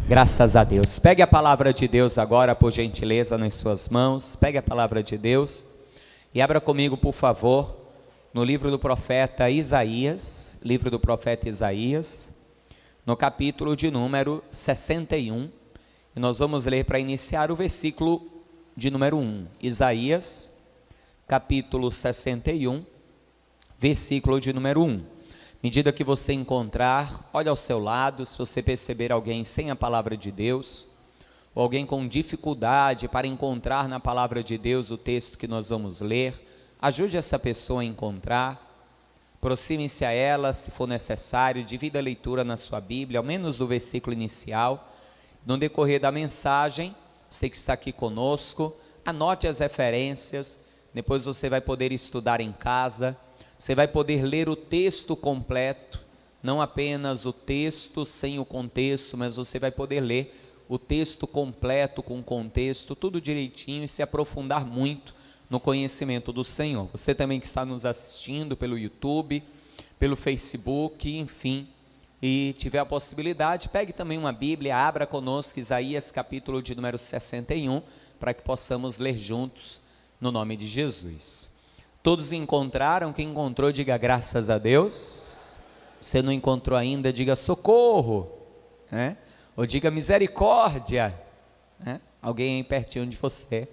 Graças a Deus. Pegue a palavra de Deus agora, por gentileza, nas suas mãos. Pegue a palavra de Deus e abra comigo, por favor, no livro do profeta Isaías, no capítulo de número 61. E nós vamos ler para iniciar o versículo de número 1. Isaías, capítulo 61, versículo de número 1. À medida que você encontrar, olha ao seu lado, se você perceber alguém sem a palavra de Deus, ou alguém com dificuldade para encontrar na palavra de Deus o texto que nós vamos ler, ajude essa pessoa a encontrar, aproxime-se a ela, se for necessário, divida a leitura na sua Bíblia, ao menos do versículo inicial. No decorrer da mensagem, você que está aqui conosco, anote as referências, depois você vai poder estudar em casa. Você vai poder ler o texto completo, não apenas o texto sem o contexto, mas você vai poder ler o texto completo com contexto, tudo direitinho, e se aprofundar muito no conhecimento do Senhor. Você também que está nos assistindo pelo YouTube, pelo Facebook, enfim, e tiver a possibilidade, pegue também uma Bíblia, abra conosco Isaías capítulo de número 61, para que possamos ler juntos no nome de Jesus. Todos encontraram? Quem encontrou, diga graças a Deus. Se não encontrou ainda, diga socorro, né? Ou diga misericórdia, né? Alguém aí pertinho de você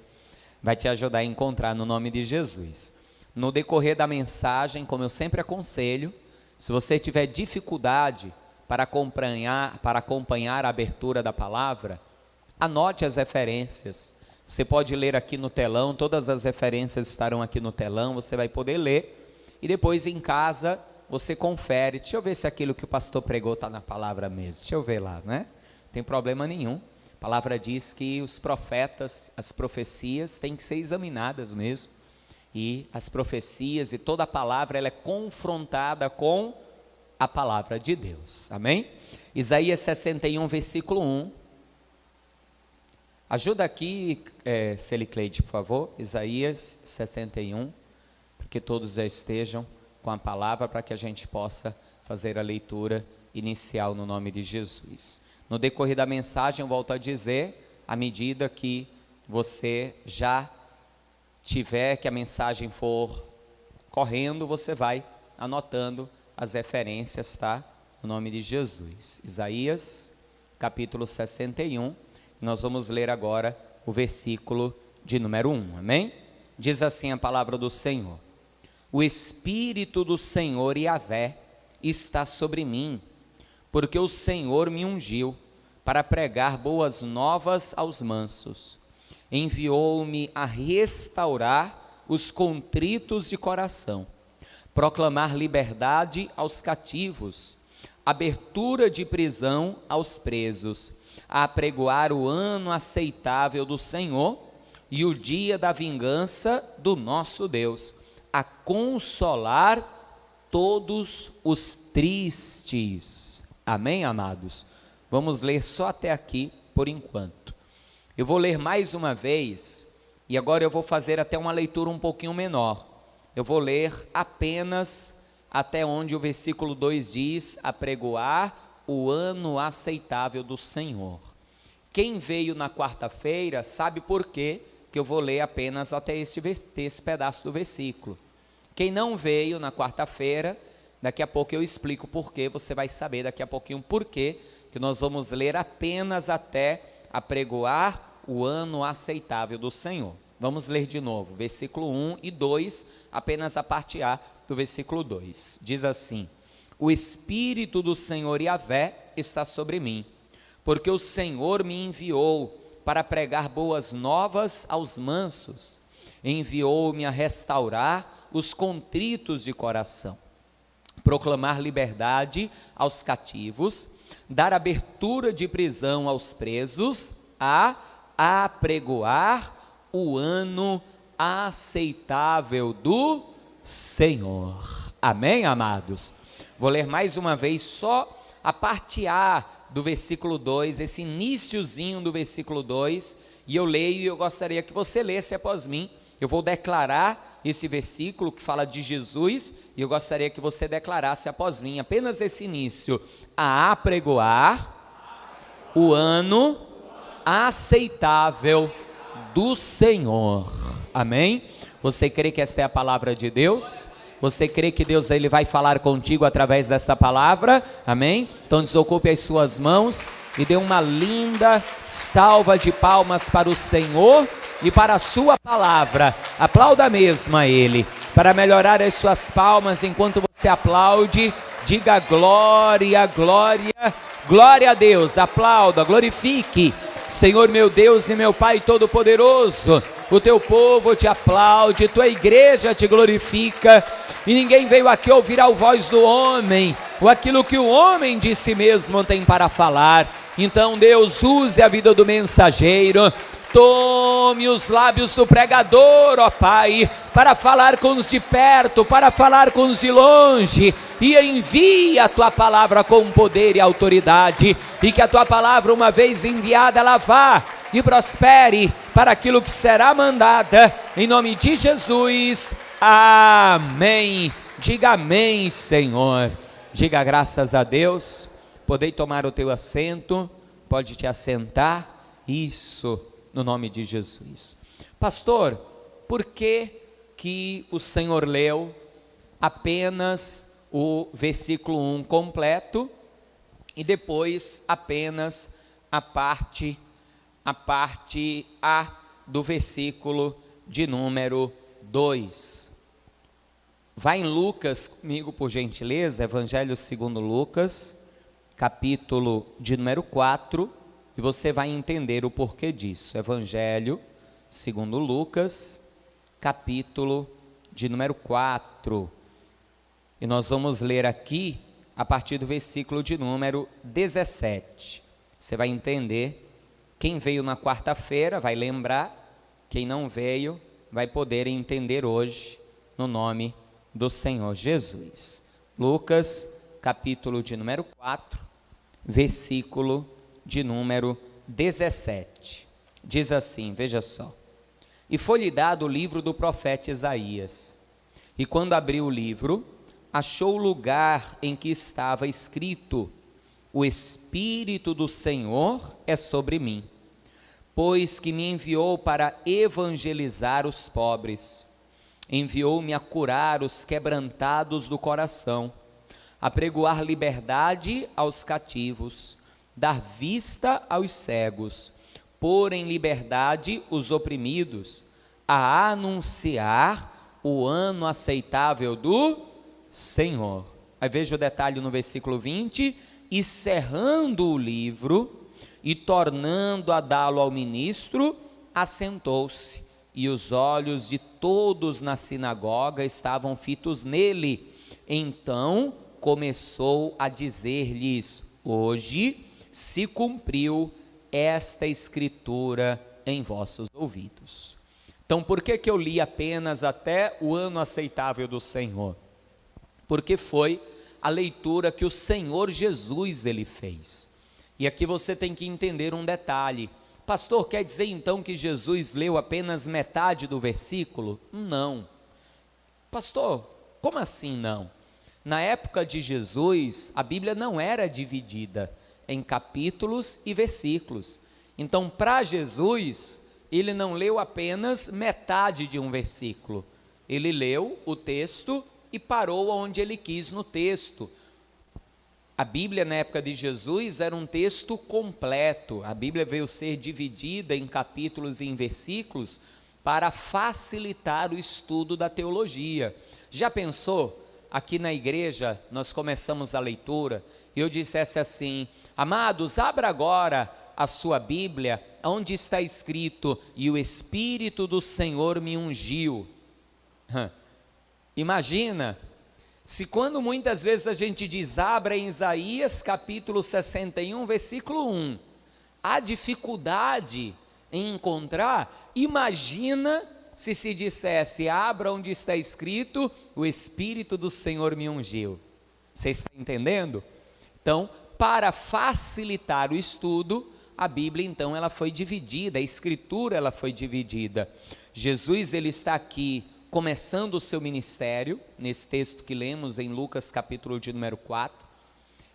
vai te ajudar a encontrar no nome de Jesus. No decorrer da mensagem, como eu sempre aconselho, se você tiver dificuldade para acompanhar a abertura da palavra, anote as referências. Você pode ler aqui no telão, todas as referências estarão aqui no telão, você vai poder ler, e depois em casa você confere, deixa eu ver se aquilo que o pastor pregou está na palavra mesmo, deixa eu ver lá, né? Não tem problema nenhum, a palavra diz que os profetas, as profecias têm que ser examinadas mesmo, e as profecias e toda a palavra, ela é confrontada com a palavra de Deus, amém? Isaías 61, versículo 1, ajuda aqui, Celicleide, por favor, Isaías 61, para que todos já estejam com a palavra, para que a gente possa fazer a leitura inicial no nome de Jesus. No decorrer da mensagem, eu volto a dizer, à medida que você já tiver, que a mensagem for correndo, você vai anotando as referências, tá? No nome de Jesus. Isaías, capítulo 61, nós vamos ler agora o versículo de número 1, amém? Diz assim a palavra do Senhor: o Espírito do Senhor Yahvé está sobre mim, porque o Senhor me ungiu para pregar boas novas aos mansos. Enviou-me a restaurar os contritos de coração, proclamar liberdade aos cativos, abertura de prisão aos presos, a apregoar o ano aceitável do Senhor e o dia da vingança do nosso Deus, a consolar todos os tristes. Amém, amados? Vamos ler só até aqui por enquanto. Eu vou ler mais uma vez e agora eu vou fazer até uma leitura um pouquinho menor. Eu vou ler apenas até onde o versículo 2 diz: apregoar o ano aceitável do Senhor. Quem veio na quarta-feira sabe por quê que eu vou ler apenas até esse pedaço do versículo. Quem não veio na quarta-feira, daqui a pouco eu explico por quê, você vai saber daqui a pouquinho por quê que nós vamos ler apenas até apregoar o ano aceitável do Senhor. Vamos ler de novo, versículo 1 e 2, apenas a parte A do versículo 2. Diz assim: o Espírito do Senhor Yahvé está sobre mim, porque o Senhor me enviou para pregar boas novas aos mansos, enviou-me a restaurar os contritos de coração, proclamar liberdade aos cativos, dar abertura de prisão aos presos, a apregoar o ano aceitável do Senhor. Amém, amados? Vou ler mais uma vez só a parte A do versículo 2, esse iniciozinho do versículo 2, e eu leio e eu gostaria que você lesse após mim. Eu vou declarar esse versículo que fala de Jesus, e eu gostaria que você declarasse após mim apenas esse início: a apregoar o ano aceitável do Senhor. Amém? Você crê que esta é a palavra de Deus? Você crê que Deus ele vai falar contigo através desta palavra? Amém? Então desocupe as suas mãos e dê uma linda salva de palmas para o Senhor e para a sua palavra. Aplauda mesmo a Ele. Para melhorar as suas palmas enquanto você aplaude, diga glória, glória, glória a Deus. Aplauda, glorifique. Senhor meu Deus e meu Pai Todo-Poderoso, o teu povo te aplaude, tua igreja te glorifica, e ninguém veio aqui ouvir a voz do homem, ou aquilo que o homem de si mesmo tem para falar. Então Deus, use a vida do mensageiro, tome os lábios do pregador, ó Pai, para falar com os de perto, para falar com os de longe, e envie a tua palavra com poder e autoridade, e que a tua palavra, uma vez enviada, ela vá e prospere para aquilo que será mandada, em nome de Jesus, amém. Diga amém, Senhor. Diga graças a Deus. Podei tomar o teu assento, pode te assentar, isso, no nome de Jesus. Pastor, por que o Senhor leu apenas o versículo 1 completo e depois apenas a parte A do versículo de número 2? Vai em Lucas comigo, por gentileza, Evangelho segundo Lucas, capítulo de número 4, e você vai entender o porquê disso. Evangelho segundo Lucas, capítulo de número 4, e nós vamos ler aqui a partir do versículo de número 17. Você vai entender. Quem veio na quarta-feira vai lembrar, quem não veio vai poder entender hoje, no nome do Senhor Jesus. Lucas, capítulo de número 4, versículo de número 17. Diz assim, veja só: e foi-lhe dado o livro do profeta Isaías, e quando abriu o livro, achou o lugar em que estava escrito: o Espírito do Senhor é sobre mim, pois que me enviou para evangelizar os pobres, enviou-me a curar os quebrantados do coração, a pregoar liberdade aos cativos, dar vista aos cegos, pôr em liberdade os oprimidos, a anunciar o ano aceitável do Senhor. Aí veja o detalhe no versículo 20: e cerrando o livro e tornando a dá-lo ao ministro, assentou-se, e os olhos de todos na sinagoga estavam fitos nele. Então começou a dizer-lhes: hoje se cumpriu esta escritura em vossos ouvidos. Então, por que eu li apenas até o ano aceitável do Senhor? Porque foi a leitura que o Senhor Jesus ele fez. E aqui você tem que entender um detalhe. Pastor, quer dizer então que Jesus leu apenas metade do versículo? Não. Pastor, como assim não? Na época de Jesus, a Bíblia não era dividida em capítulos e versículos. Então, para Jesus, ele não leu apenas metade de um versículo. Ele leu o texto e parou onde ele quis no texto. A Bíblia na época de Jesus era um texto completo. A Bíblia veio ser dividida em capítulos e em versículos para facilitar o estudo da teologia. Já pensou? Aqui na igreja nós começamos a leitura e eu dissesse assim: amados, abra agora a sua Bíblia, onde está escrito: e o Espírito do Senhor me ungiu. Imagina, se quando muitas vezes a gente diz, abra em Isaías capítulo 61, versículo 1, há dificuldade em encontrar, imagina se dissesse, abra onde está escrito, o Espírito do Senhor me ungiu. Você está entendendo? Então, para facilitar o estudo, a Bíblia então ela foi dividida, a Escritura ela foi dividida. Jesus ele está aqui começando o seu ministério, nesse texto que lemos em Lucas capítulo de número 4,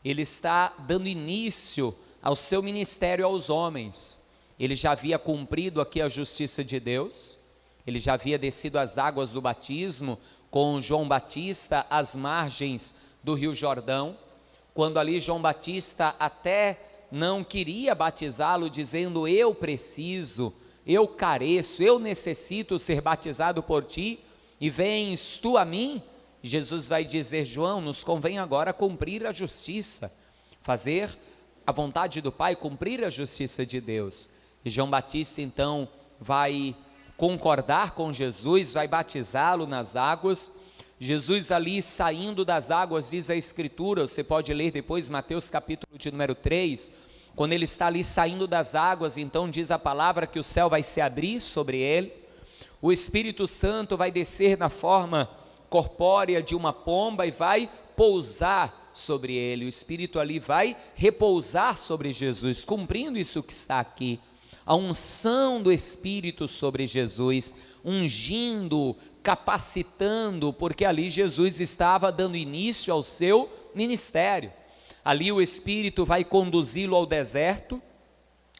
ele está dando início ao seu ministério aos homens. Ele já havia cumprido aqui a justiça de Deus, ele já havia descido as águas do batismo com João Batista às margens do Rio Jordão, quando ali João Batista até não queria batizá-lo, dizendo: eu preciso, eu careço, eu necessito ser batizado por ti, e vens tu a mim? Jesus vai dizer: João, nos convém agora cumprir a justiça, fazer a vontade do Pai, cumprir a justiça de Deus. E João Batista então vai concordar com Jesus, vai batizá-lo nas águas. Jesus ali saindo das águas, diz a Escritura, você pode ler depois Mateus capítulo de número 3, quando ele está ali saindo das águas, então diz a palavra que o céu vai se abrir sobre ele, o Espírito Santo vai descer na forma corpórea de uma pomba e vai pousar sobre ele, o Espírito ali vai repousar sobre Jesus, cumprindo isso que está aqui, a unção do Espírito sobre Jesus, ungindo, capacitando, porque ali Jesus estava dando início ao seu ministério. Ali o Espírito vai conduzi-lo ao deserto,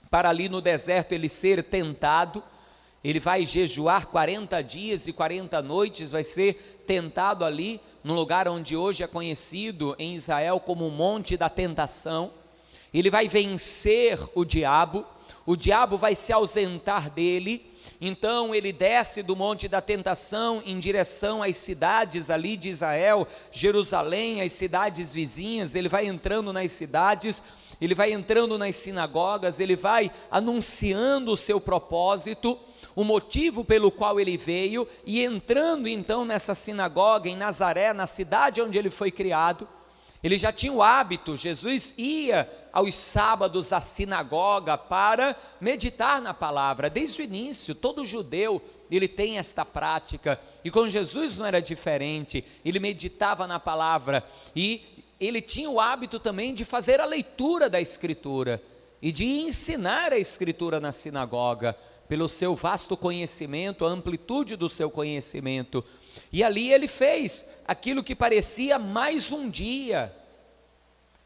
para ali no deserto ele ser tentado, ele vai jejuar 40 dias e 40 noites, vai ser tentado ali, no lugar onde hoje é conhecido em Israel como o Monte da Tentação. Ele vai vencer o diabo vai se ausentar dele, então ele desce do Monte da Tentação em direção às cidades ali de Israel, Jerusalém, as cidades vizinhas, ele vai entrando nas cidades, ele vai entrando nas sinagogas, ele vai anunciando o seu propósito, o motivo pelo qual ele veio, e entrando então nessa sinagoga em Nazaré, na cidade onde ele foi criado, ele já tinha o hábito, Jesus ia aos sábados à sinagoga para meditar na palavra, desde o início, todo judeu, ele tem esta prática, e com Jesus não era diferente, ele meditava na palavra, e ele tinha o hábito também de fazer a leitura da Escritura, e de ensinar a Escritura na sinagoga, pelo seu vasto conhecimento, a amplitude do seu conhecimento, e ali ele fez aquilo que parecia mais um dia,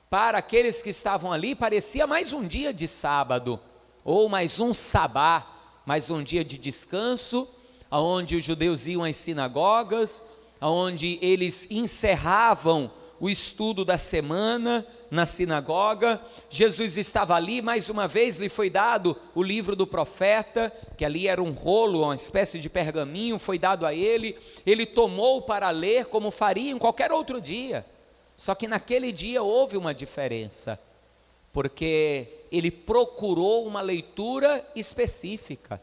para aqueles que estavam ali, parecia mais um dia de sábado, ou mais um sabá, mais um dia de descanso, onde os judeus iam às sinagogas, onde eles encerravam o estudo da semana na sinagoga. Jesus estava ali, mais uma vez lhe foi dado o livro do profeta, que ali era um rolo, uma espécie de pergaminho, foi dado a ele, ele tomou para ler como faria em qualquer outro dia, só que naquele dia houve uma diferença, porque ele procurou uma leitura específica.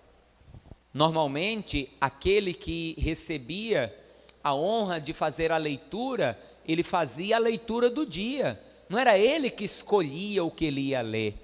Normalmente, aquele que recebia a honra de fazer a leitura, ele fazia a leitura do dia, não era ele que escolhia o que ele ia ler,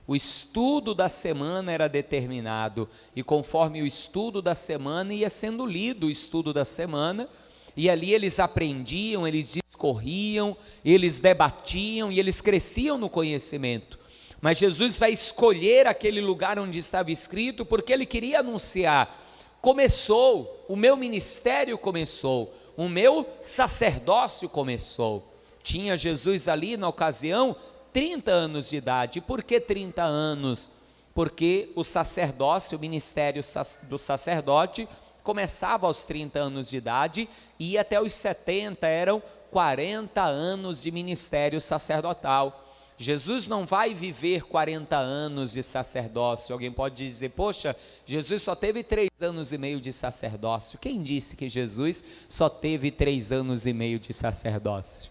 o estudo da semana era determinado, e conforme o estudo da semana ia sendo lido o estudo da semana, e ali eles aprendiam, eles discorriam, eles debatiam, e eles cresciam no conhecimento, mas Jesus vai escolher aquele lugar onde estava escrito, porque ele queria anunciar, começou, o meu ministério começou, o meu sacerdócio começou. Tinha Jesus ali na ocasião 30 anos de idade. Por que 30 anos? Porque o sacerdócio, o ministério do sacerdote começava aos 30 anos de idade e ia até os 70, eram 40 anos de ministério sacerdotal. Jesus não vai viver 40 anos de sacerdócio. Alguém pode dizer: poxa, Jesus só teve 3 anos e meio de sacerdócio. Quem disse que Jesus só teve 3 anos e meio de sacerdócio?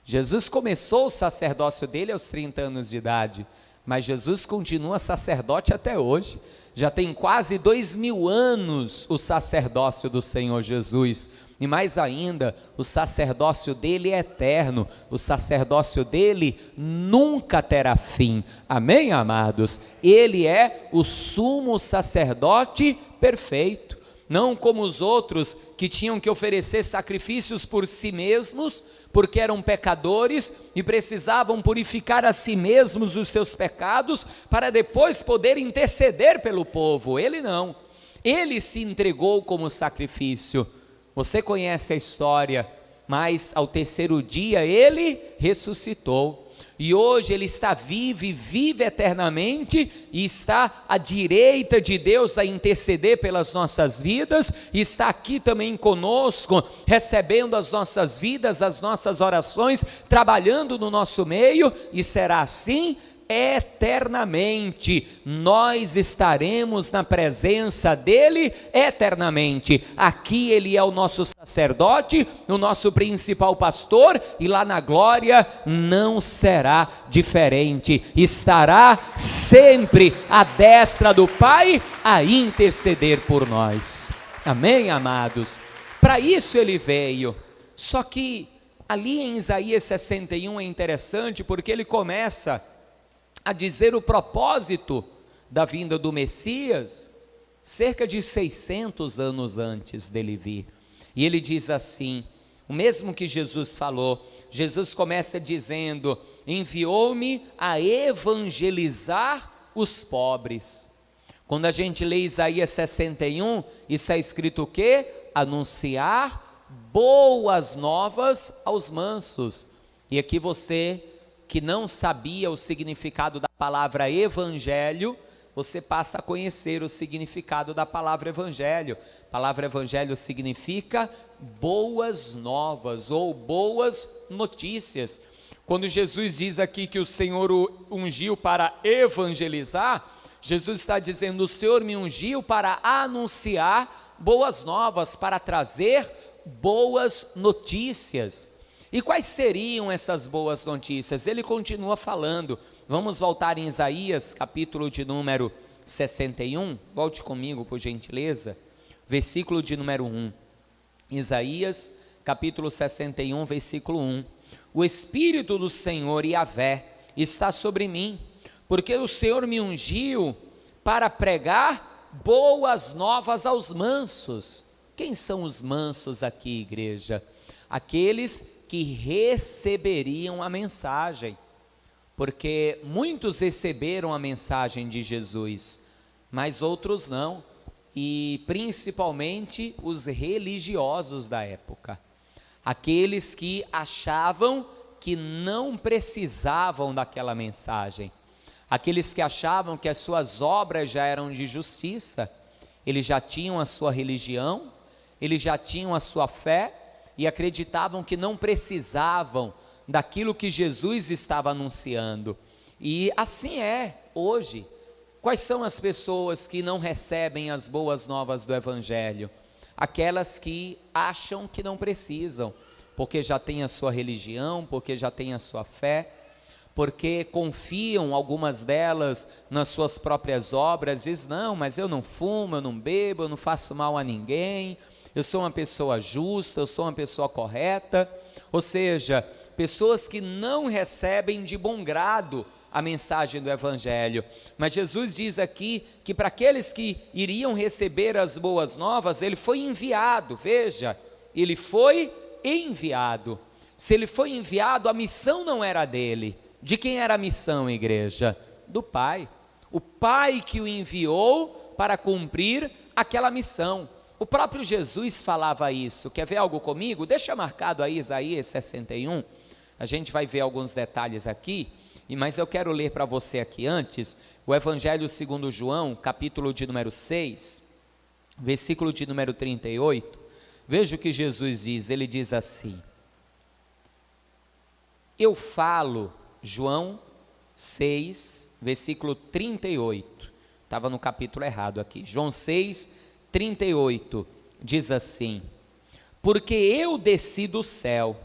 Jesus começou o sacerdócio dele aos 30 anos de idade, mas Jesus continua sacerdote até hoje. Já tem quase 2000 anos o sacerdócio do Senhor Jesus, e mais ainda, o sacerdócio dele é eterno, o sacerdócio dele nunca terá fim, amém, amados? Ele é o sumo sacerdote perfeito, não como os outros que tinham que oferecer sacrifícios por si mesmos, porque eram pecadores e precisavam purificar a si mesmos os seus pecados, para depois poder interceder pelo povo. Ele não, ele se entregou como sacrifício. Você conhece a história mas ao terceiro dia ele ressuscitou. E hoje ele está vivo e vive eternamente, e está à direita de Deus a interceder pelas nossas vidas, e está aqui também conosco, recebendo as nossas vidas, as nossas orações, trabalhando no nosso meio, e será assim eternamente. Nós estaremos na presença dele eternamente. Aqui ele é o nosso sacerdote, o nosso principal pastor, e lá na glória não será diferente. Estará sempre à destra do Pai a interceder por nós. Amém, amados? Para isso ele veio. Só que ali em Isaías 61 é interessante, porque ele começa a dizer o propósito da vinda do Messias, cerca de 600 anos antes dele vir. E ele diz assim, o mesmo que Jesus falou. Jesus começa dizendo: enviou-me a evangelizar os pobres. Quando a gente lê Isaías 61, está escrito o quê? Anunciar boas novas aos mansos. E aqui você que não sabia o significado da palavra evangelho, você passa a conhecer o significado da palavra evangelho. A palavra evangelho significa boas novas ou boas notícias. Quando Jesus diz aqui que o Senhor o ungiu para evangelizar, Jesus está dizendo: o Senhor me ungiu para anunciar boas novas, para trazer boas notícias. E quais seriam essas boas notícias? Ele continua falando. Vamos voltar em Isaías, capítulo de número 61. Volte comigo, por gentileza. Versículo de número 1. Isaías, capítulo 61, versículo 1. O Espírito do Senhor Yahvé está sobre mim, porque o Senhor me ungiu para pregar boas novas aos mansos. Quem são os mansos aqui, igreja? Aqueles que receberiam a mensagem, porque muitos receberam a mensagem de Jesus, mas outros não, e principalmente os religiosos da época, aqueles que achavam que não precisavam daquela mensagem, aqueles que achavam que as suas obras já eram de justiça, eles já tinham a sua religião, eles já tinham a sua fé, e acreditavam que não precisavam daquilo que Jesus estava anunciando. E assim é hoje. Quais são as pessoas que não recebem as boas novas do Evangelho? Aquelas que acham que não precisam, porque já têm a sua religião, porque já têm a sua fé, porque confiam, algumas delas, nas suas próprias obras. Diz: não, mas eu não fumo, eu não bebo, eu não faço mal a ninguém, eu sou uma pessoa justa, eu sou uma pessoa correta. Ou seja, pessoas que não recebem de bom grado a mensagem do Evangelho. Mas Jesus diz aqui que para aqueles que iriam receber as boas novas, ele foi enviado. Veja, ele foi enviado. Se ele foi enviado, a missão não era dele. De quem era a missão, igreja? Do Pai. O Pai que o enviou para cumprir aquela missão. O próprio Jesus falava isso. Quer ver algo comigo? Deixa marcado aí Isaías 61. A gente vai ver alguns detalhes aqui, mas eu quero ler para você aqui antes o Evangelho segundo João, capítulo de número 6, versículo de número 38. Veja o que Jesus diz. Ele diz assim: eu falo, João 6, versículo 38. Estava no capítulo errado aqui. João 6, 38, diz assim: porque eu desci do céu,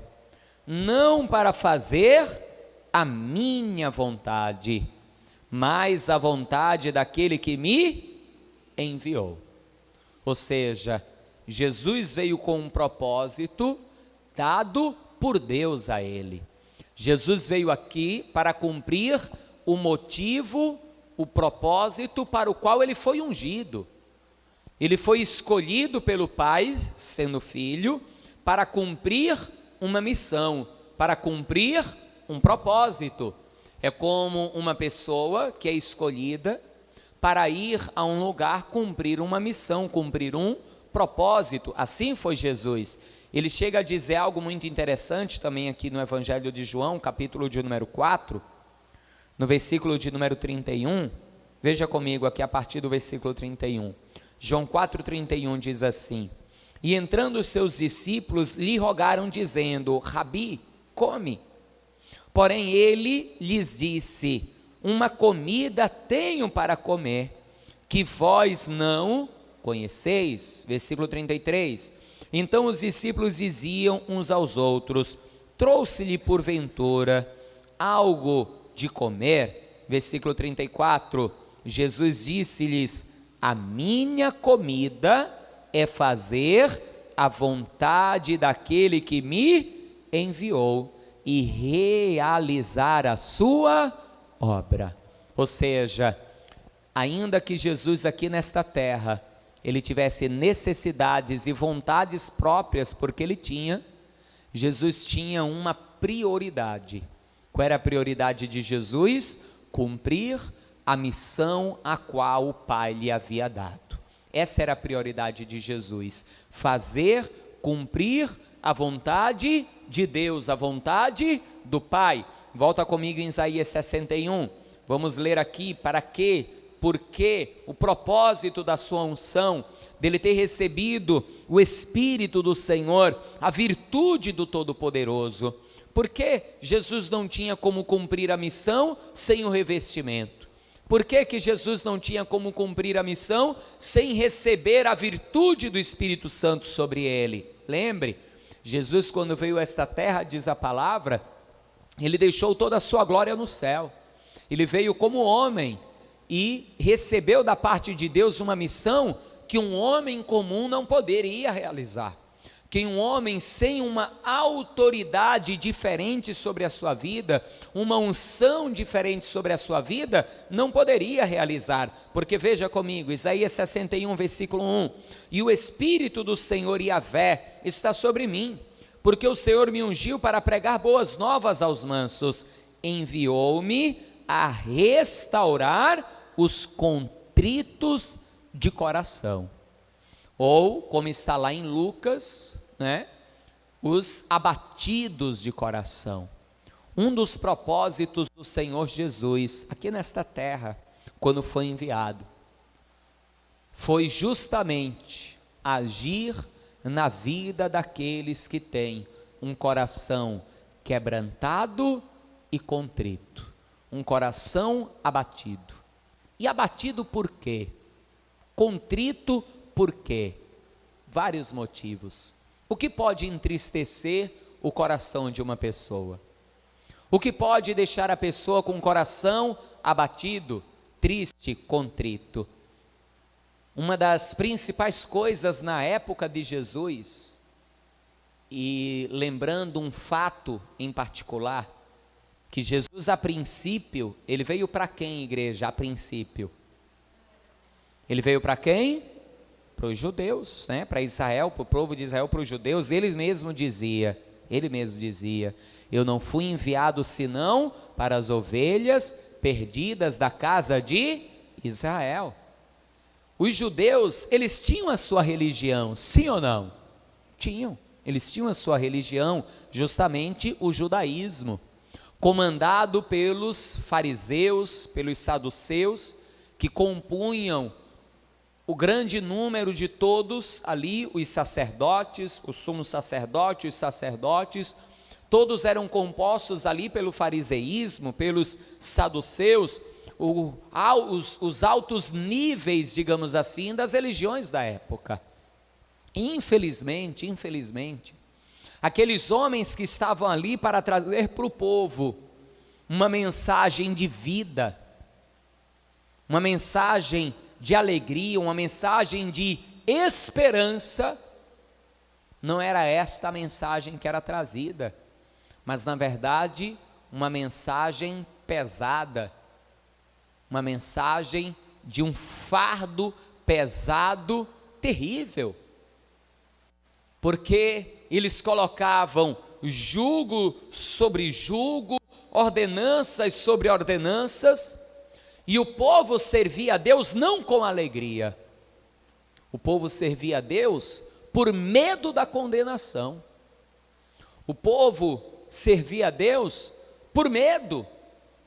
não para fazer a minha vontade, mas a vontade daquele que me enviou. Ou seja, Jesus veio com um propósito dado por Deus a ele. Jesus veio aqui para cumprir o motivo, o propósito para o qual ele foi ungido. Ele foi escolhido pelo Pai, sendo filho, para cumprir uma missão, para cumprir um propósito. É como uma pessoa que é escolhida para ir a um lugar cumprir uma missão, cumprir um propósito. Assim foi Jesus. ele chega a dizer algo muito interessante também aqui no Evangelho de João, capítulo de número 4, no versículo de número 31, veja comigo aqui a partir do versículo 31, João 4,31 diz assim: e entrando os seus discípulos lhe rogaram dizendo: Rabi, come. Porém ele lhes disse: uma comida tenho para comer, que vós não conheceis. Versículo 33, então os discípulos diziam uns aos outros: trouxe-lhe porventura algo de comer? Versículo 34, Jesus disse-lhes: a minha comida é fazer a vontade daquele que me enviou e realizar a sua obra. Ou seja, ainda que Jesus aqui nesta terra, ele tivesse necessidades e vontades próprias, porque ele tinha, Jesus tinha uma prioridade. Qual era a prioridade de Jesus? Cumprir a missão a qual o Pai lhe havia dado. Essa era a prioridade de Jesus: fazer, cumprir a vontade de Deus, a vontade do Pai. Volta comigo em Isaías 61, vamos ler aqui para quê, por quê, o propósito da sua unção, dele ter recebido o Espírito do Senhor, a virtude do Todo-Poderoso. Por que Jesus não tinha como cumprir a missão sem o revestimento? Por que Jesus não tinha como cumprir a missão sem receber a virtude do Espírito Santo sobre ele? Lembre, Jesus, quando veio a esta terra, diz a palavra, ele deixou toda a sua glória no céu. Ele veio como homem e recebeu da parte de Deus uma missão que um homem comum não poderia realizar. Que um homem sem uma autoridade diferente sobre a sua vida, uma unção diferente sobre a sua vida, não poderia realizar. Porque veja comigo, Isaías 61, versículo 1, e o Espírito do Senhor Yahvé está sobre mim, porque o Senhor me ungiu para pregar boas novas aos mansos, enviou-me a restaurar os contritos de coração. Ou, como está lá em Lucas, os abatidos de coração. Um dos propósitos do Senhor Jesus aqui nesta terra, quando foi enviado, foi justamente agir na vida daqueles que têm um coração quebrantado e contrito, um coração abatido. E abatido por quê? Contrito por quê? Vários motivos. O que pode entristecer o coração de uma pessoa? O que pode deixar a pessoa com o coração abatido, triste, contrito? Uma das principais coisas na época de Jesus, e lembrando um fato em particular, que Jesus a princípio, ele veio para quem, igreja? A princípio, ele veio para quem? Para os judeus, para Israel, para o povo de Israel, para os judeus. Ele mesmo dizia, eu não fui enviado senão para as ovelhas perdidas da casa de Israel. Os judeus, eles tinham a sua religião, sim ou não? Tinham, eles tinham a sua religião, justamente o judaísmo, comandado pelos fariseus, pelos saduceus, que compunham o grande número de todos ali, os sacerdotes, o sumo sacerdote, os sacerdotes, todos eram compostos ali pelo fariseísmo, pelos saduceus, os altos níveis, digamos assim, das religiões da época. Infelizmente, aqueles homens que estavam ali para trazer para o povo uma mensagem de vida, uma mensagem de alegria, uma mensagem de esperança, não era esta a mensagem que era trazida, mas na verdade uma mensagem pesada, uma mensagem de um fardo pesado, terrível, porque eles colocavam jugo sobre jugo, ordenanças sobre ordenanças, e o povo servia a Deus não com alegria, o povo servia a Deus por medo da condenação. O povo servia a Deus por medo,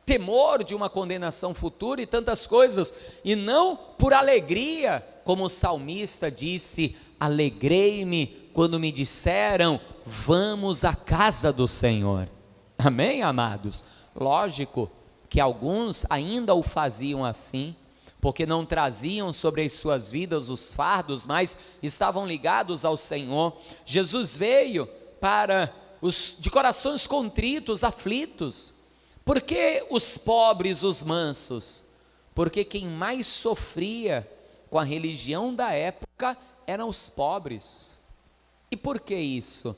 temor de uma condenação futura e tantas coisas, e não por alegria, como o salmista disse: alegrei-me quando me disseram, vamos à casa do Senhor. Amém, amados? Lógico que alguns ainda o faziam assim, porque não traziam sobre as suas vidas os fardos, mas estavam ligados ao Senhor. Jesus veio para os de corações contritos, aflitos. Por que os pobres, os mansos? Porque quem mais sofria com a religião da época eram os pobres. E por que isso?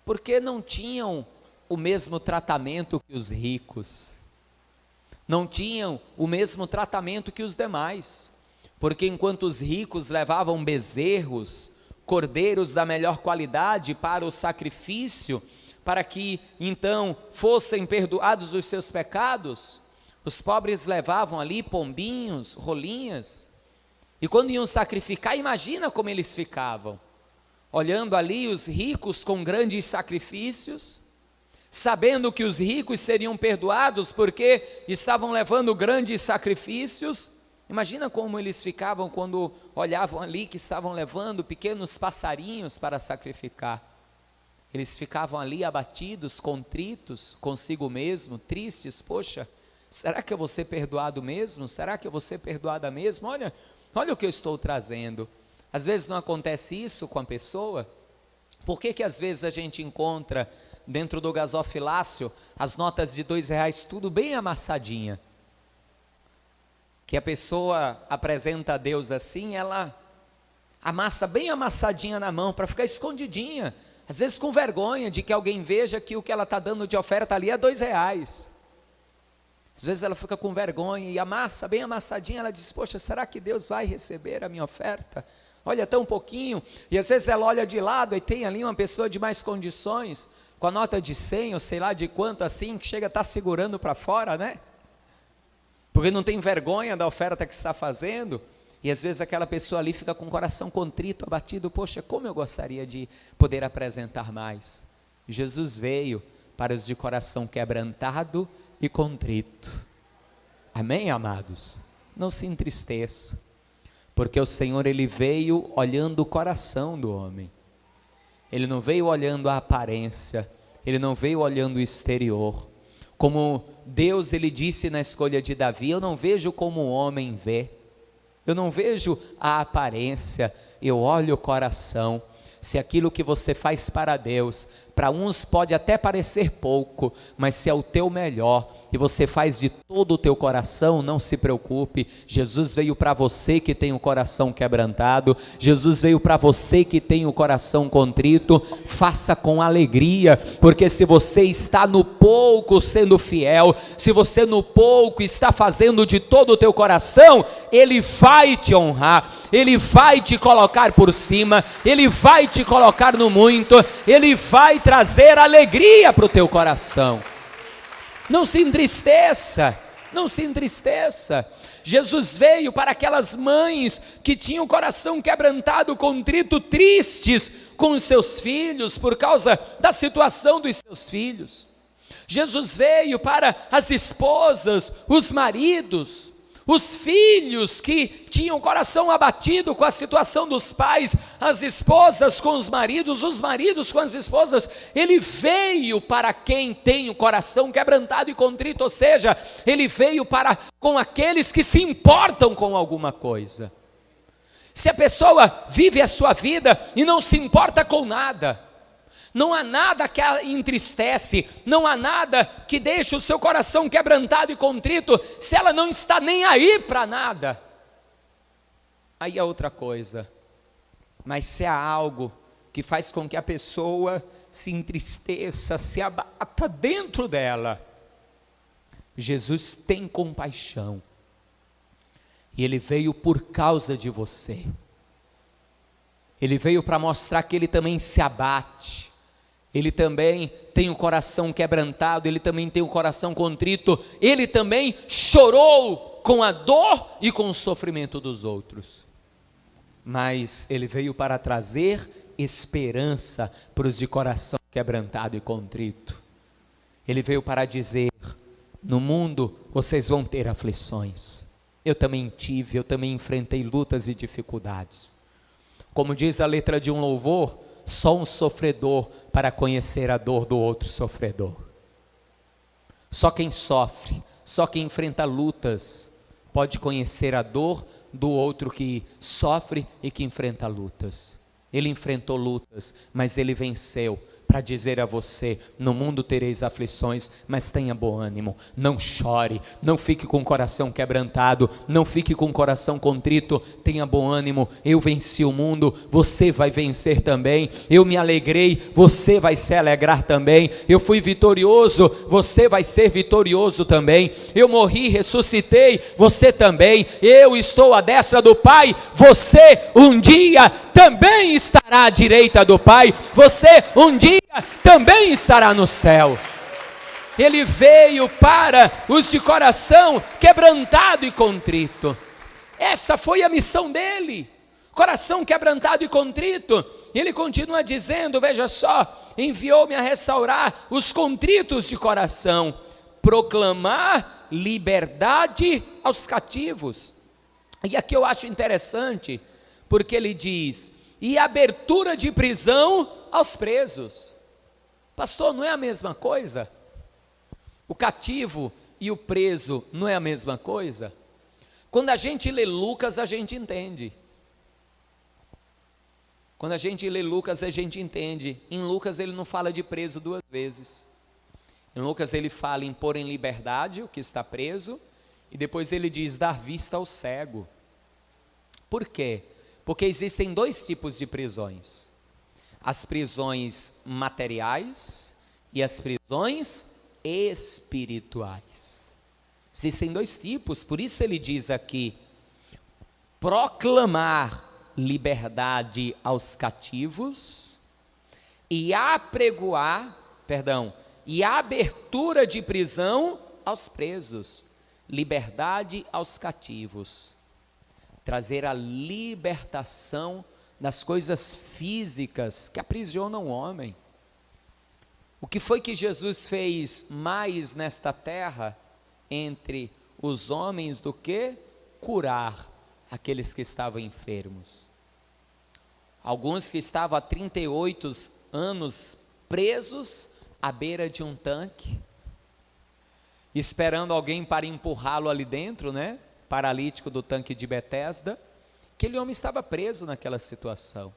Porque não tinham o mesmo tratamento que os ricos, não tinham o mesmo tratamento que os demais, porque enquanto os ricos levavam bezerros, cordeiros da melhor qualidade para o sacrifício, para que então fossem perdoados os seus pecados, os pobres levavam ali pombinhos, rolinhas, e quando iam sacrificar, imagina como eles ficavam, olhando ali os ricos com grandes sacrifícios, sabendo que os ricos seriam perdoados porque estavam levando grandes sacrifícios. Imagina como eles ficavam quando olhavam ali que estavam levando pequenos passarinhos para sacrificar. Eles ficavam ali abatidos, contritos consigo mesmo, tristes. Poxa, será que eu vou ser perdoado mesmo? Será que eu vou ser perdoada mesmo? Olha o que eu estou trazendo. Às vezes não acontece isso com a pessoa. Por que às vezes a gente encontra dentro do gasofilácio as notas de R$2 tudo bem amassadinha? Que a pessoa apresenta a Deus assim, ela amassa bem amassadinha na mão para ficar escondidinha, às vezes com vergonha de que alguém veja que o que ela está dando de oferta ali é R$2. Às vezes ela fica com vergonha e amassa bem amassadinha, ela diz: poxa, será que Deus vai receber a minha oferta? Olha, tão pouquinho. E às vezes ela olha de lado e tem ali uma pessoa de mais condições, com a nota de 100 ou sei lá de quanto assim, que chega a estar segurando para fora, né? Porque não tem vergonha da oferta que está fazendo. E às vezes aquela pessoa ali fica com o coração contrito, abatido: poxa, como eu gostaria de poder apresentar mais. Jesus veio para os de coração quebrantado e contrito. Amém, amados? Não se entristeça, porque o Senhor, Ele veio olhando o coração do homem. Ele não veio olhando a aparência, Ele não veio olhando o exterior. Como Deus, Ele disse na escolha de Davi: eu não vejo como o homem vê, eu não vejo a aparência, eu olho o coração. Se aquilo que você faz para Deus, para uns pode até parecer pouco, mas se é o teu melhor, e você faz de todo o teu coração, não se preocupe. Jesus veio para você que tem o coração quebrantado, Jesus veio para você que tem o coração contrito. Faça com alegria, porque se você está no pouco sendo fiel, se você no pouco está fazendo de todo o teu coração, Ele vai te honrar, Ele vai te colocar por cima, Ele vai te colocar no muito, Ele vai trazer alegria para o teu coração. Não se entristeça, não se entristeça. Jesus veio para aquelas mães que tinham o coração quebrantado, contrito, tristes com os seus filhos, por causa da situação dos seus filhos. Jesus veio para as esposas, os maridos, os filhos que tinham o coração abatido com a situação dos pais, as esposas com os maridos com as esposas. Ele veio para quem tem o coração quebrantado e contrito, ou seja, Ele veio para com aqueles que se importam com alguma coisa. Se a pessoa vive a sua vida e não se importa com nada, não há nada que a entristece, não há nada que deixe o seu coração quebrantado e contrito, se ela não está nem aí para nada, aí é outra coisa. Mas se há algo que faz com que a pessoa se entristeça, se abata dentro dela, Jesus tem compaixão, e Ele veio por causa de você. Ele veio para mostrar que Ele também se abate, Ele também tem o coração quebrantado, Ele também tem o coração contrito, Ele também chorou com a dor e com o sofrimento dos outros. Mas Ele veio para trazer esperança para os de coração quebrantado e contrito. Ele veio para dizer: no mundo vocês vão ter aflições. Eu também tive, eu também enfrentei lutas e dificuldades. Como diz a letra de um louvor, só um sofredor para conhecer a dor do outro sofredor. Só quem sofre, só quem enfrenta lutas, pode conhecer a dor do outro que sofre e que enfrenta lutas. Ele enfrentou lutas, mas ele venceu, para dizer a você: no mundo tereis aflições, mas tenha bom ânimo, não chore, não fique com o coração quebrantado, não fique com o coração contrito, tenha bom ânimo, eu venci o mundo, você vai vencer também, eu me alegrei, você vai se alegrar também, eu fui vitorioso, você vai ser vitorioso também, eu morri, ressuscitei, você também, eu estou à destra do Pai, você um dia também estará à direita do Pai, você um dia também estará no céu. Ele veio para os de coração quebrantado e contrito. Essa foi a missão dele, coração quebrantado e contrito. Ele continua dizendo, veja só: enviou-me a restaurar os contritos de coração, proclamar liberdade aos cativos. E aqui eu acho interessante, porque ele diz: e abertura de prisão aos presos. Pastor, não é a mesma coisa? O cativo e o preso não é a mesma coisa? Quando a gente lê Lucas, a gente entende. Quando a gente lê Lucas, a gente entende. Em Lucas ele não fala de preso duas vezes. Em Lucas ele fala em pôr em liberdade o que está preso, e depois ele diz dar vista ao cego. Por quê? Porque existem dois tipos de prisões: as prisões materiais e as prisões espirituais. Existem dois tipos, por isso ele diz aqui: proclamar liberdade aos cativos e e a abertura de prisão aos presos, liberdade aos cativos, trazer a libertação das coisas físicas que aprisionam o homem. O que foi que Jesus fez mais nesta terra entre os homens do que curar aqueles que estavam enfermos? Alguns que estavam há 38 anos presos à beira de um tanque, esperando alguém para empurrá-lo ali dentro, né? Paralítico do tanque de Betesda. Aquele homem estava preso naquela situação,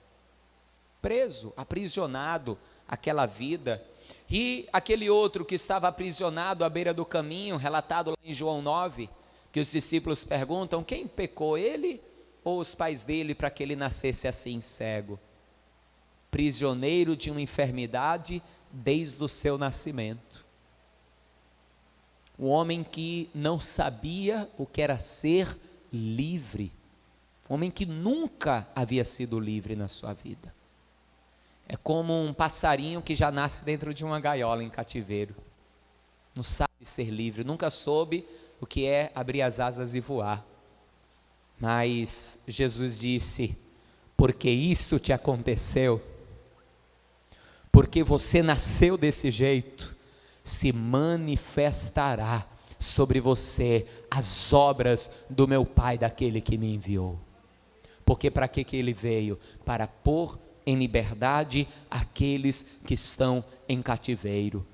preso, aprisionado àquela vida. E aquele outro que estava aprisionado à beira do caminho, relatado lá em João 9, que os discípulos perguntam: quem pecou, ele ou os pais dele, para que ele nascesse assim cego? Prisioneiro de uma enfermidade desde o seu nascimento. Um homem que não sabia o que era ser livre. Um homem que nunca havia sido livre na sua vida. É como um passarinho que já nasce dentro de uma gaiola em cativeiro. Não sabe ser livre, nunca soube o que é abrir as asas e voar. Mas Jesus disse: porque isso te aconteceu, porque você nasceu desse jeito, se manifestará sobre você as obras do meu Pai, daquele que me enviou. Porque para que ele veio? Para pôr em liberdade aqueles que estão em cativeiro.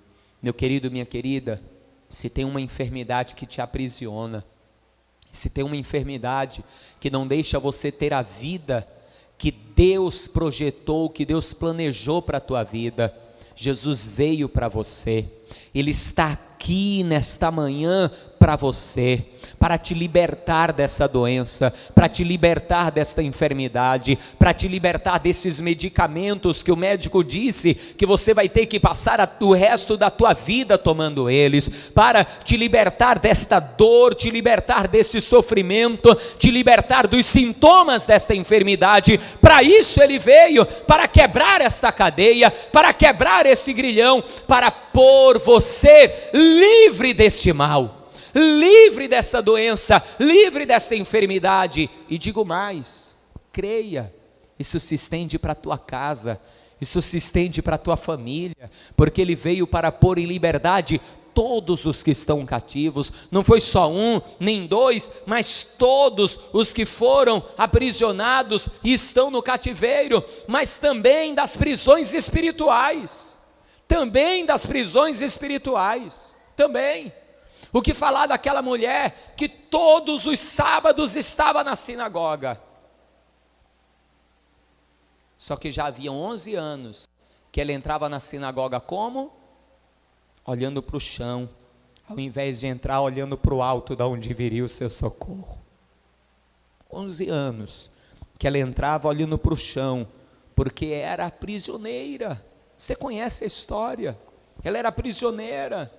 Meu querido, minha querida, se tem uma enfermidade que te aprisiona, se tem uma enfermidade que não deixa você ter a vida que Deus projetou, que Deus planejou para a tua vida, Jesus veio para você. Ele está aqui nesta manhã para você, para te libertar dessa doença, para te libertar desta enfermidade, para te libertar desses medicamentos que o médico disse que você vai ter que passar o resto da tua vida tomando eles, para te libertar desta dor, te libertar desse sofrimento, te libertar dos sintomas desta enfermidade. Para isso ele veio, para quebrar esta cadeia, para quebrar esse grilhão, para pôr você livre deste mal, livre desta doença, livre desta enfermidade. E digo mais: creia, isso se estende para a tua casa, isso se estende para a tua família, porque Ele veio para pôr em liberdade todos os que estão cativos. Não foi só um, nem dois, mas todos os que foram aprisionados e estão no cativeiro, mas também das prisões espirituais, também. O que falar daquela mulher que todos os sábados estava na sinagoga, só que já havia 11 anos que ela entrava na sinagoga como? Olhando para o chão, ao invés de entrar olhando para o alto, da onde viria o seu socorro. 11 anos que ela entrava olhando para o chão, porque era prisioneira. Você conhece a história? Ela era prisioneira,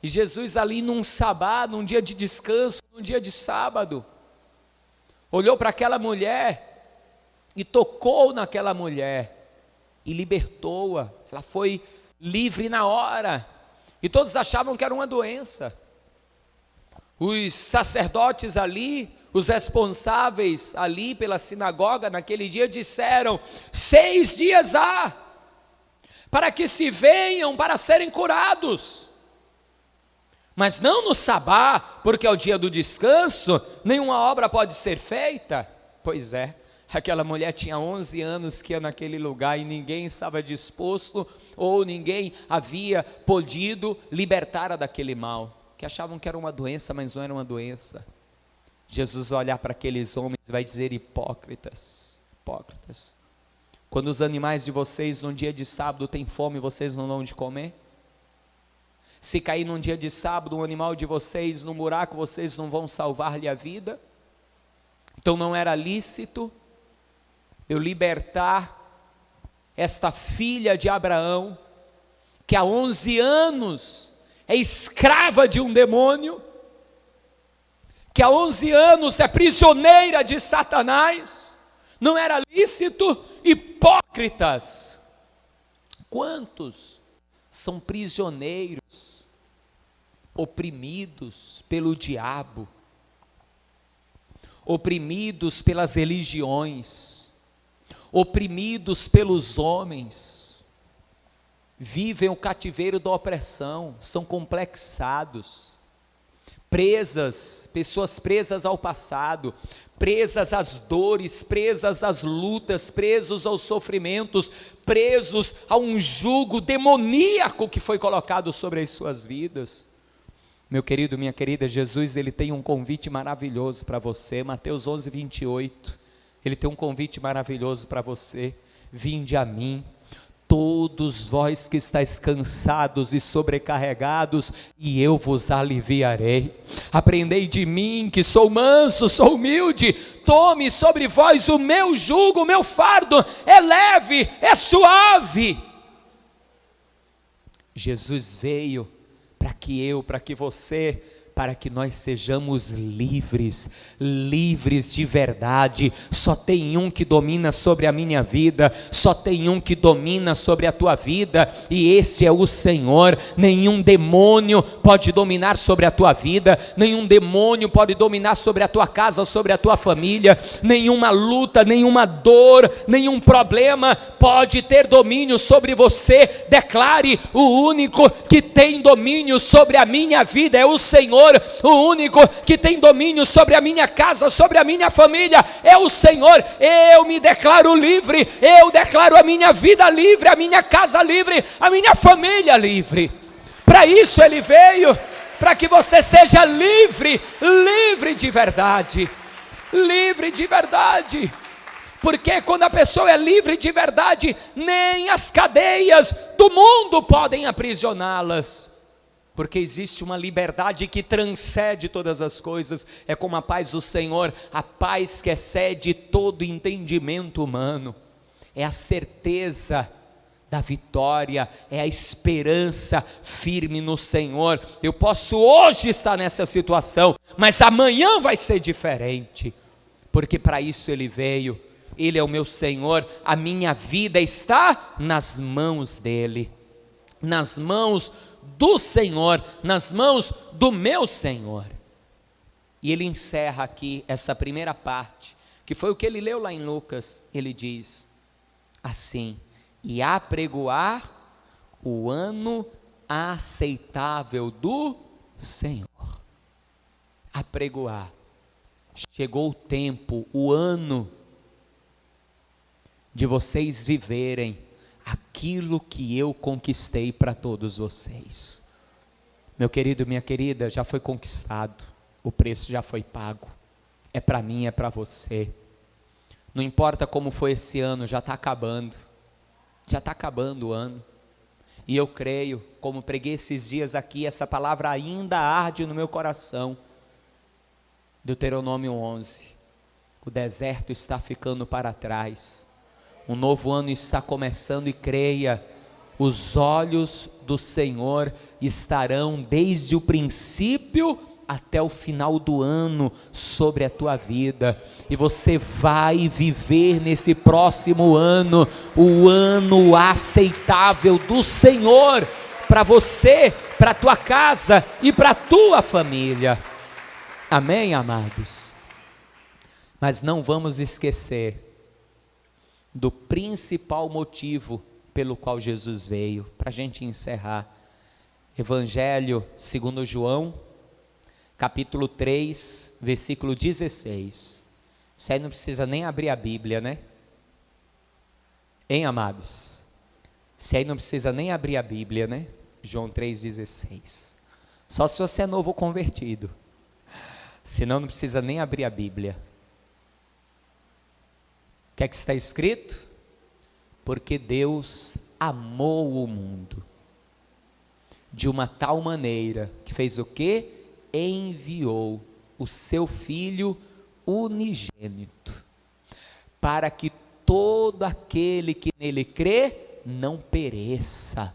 e Jesus ali num sabá, num dia de descanso, num dia de sábado, olhou para aquela mulher e tocou naquela mulher e libertou-a. Ela foi livre na hora, e todos achavam que era uma doença. Os sacerdotes ali, os responsáveis ali pela sinagoga naquele dia disseram: 6 dias há para que se venham para serem curados, mas não no sabá, porque é o dia do descanso, nenhuma obra pode ser feita. Pois é, aquela mulher tinha 11 anos que ia naquele lugar e ninguém estava disposto, ou ninguém havia podido libertá-la daquele mal, que achavam que era uma doença, mas não era uma doença. Jesus vai olhar para aqueles homens e vai dizer: hipócritas, quando os animais de vocês num dia de sábado têm fome, vocês não dão de comer? Se cair num dia de sábado um animal de vocês num buraco, vocês não vão salvar-lhe a vida? Então não era lícito eu libertar esta filha de Abraão, que há 11 anos é escrava de um demônio, que há 11 anos é prisioneira de Satanás? Não era lícito? Hipócritas! Quantos são prisioneiros, oprimidos pelo diabo, oprimidos pelas religiões, oprimidos pelos homens, vivem o cativeiro da opressão, são complexados, pessoas presas ao passado, presas às dores, presas às lutas, presos aos sofrimentos, presos a um jugo demoníaco que foi colocado sobre as suas vidas. Meu querido, minha querida, Jesus, Ele tem um convite maravilhoso para você. Mateus 11, 28, Ele tem um convite maravilhoso para você: vinde a mim, todos vós que estáis cansados e sobrecarregados, e eu vos aliviarei. Aprendei de mim, que sou manso, sou humilde, tome sobre vós o meu jugo, o meu fardo é leve, é suave. Jesus veio para que você, para que nós sejamos livres, livres de verdade. Só tem um que domina sobre a minha vida, só tem um que domina sobre a tua vida, e esse é o Senhor. Nenhum demônio pode dominar sobre a tua vida, nenhum demônio pode dominar sobre a tua casa, sobre a tua família, nenhuma luta, nenhuma dor, nenhum problema pode ter domínio sobre você. Declare: o único que tem domínio sobre a minha vida é o Senhor. O único que tem domínio sobre a minha casa, sobre a minha família, é o Senhor. Eu me declaro livre, eu declaro a minha vida livre, a minha casa livre, a minha família livre. Para isso Ele veio, para que você seja livre, livre de verdade, livre de verdade. Porque quando a pessoa é livre de verdade, nem as cadeias do mundo podem aprisioná-las. Porque existe uma liberdade que transcende todas as coisas. É como a paz do Senhor, a paz que excede todo entendimento humano. É a certeza da vitória, é a esperança firme no Senhor. Eu posso hoje estar nessa situação, mas amanhã vai ser diferente, porque para isso Ele veio. Ele é o meu Senhor, a minha vida está nas mãos dEle, nas mãos do Senhor, nas mãos do meu Senhor. E Ele encerra aqui essa primeira parte, que foi o que ele leu lá em Lucas. Ele diz assim: e apregoar o ano aceitável do Senhor. Apregoar. Chegou o tempo, o ano, de vocês viverem aquilo que eu conquistei para todos vocês. Meu querido, minha querida, já foi conquistado, o preço já foi pago, é para mim, é para você. Não importa como foi esse ano, já está acabando o ano. E eu creio, como preguei esses dias aqui, essa palavra ainda arde no meu coração. Deuteronômio 11, o deserto está ficando para trás, um novo ano está começando, e creia, os olhos do Senhor estarão desde o princípio até o final do ano sobre a tua vida, e você vai viver nesse próximo ano, o ano aceitável do Senhor, para você, para a tua casa e para a tua família. Amém, amados? Mas não vamos esquecer do principal motivo pelo qual Jesus veio, para a gente encerrar. Evangelho segundo João, capítulo 3, versículo 16. Isso aí não precisa nem abrir a Bíblia, né? Hein, amados? Isso aí não precisa nem abrir a Bíblia, né? João 3,16. Só se você é novo convertido. Senão não precisa nem abrir a Bíblia. O que é que está escrito? Porque Deus amou o mundo de uma tal maneira que fez o quê? Enviou o seu Filho unigênito, para que todo aquele que nele crê não pereça,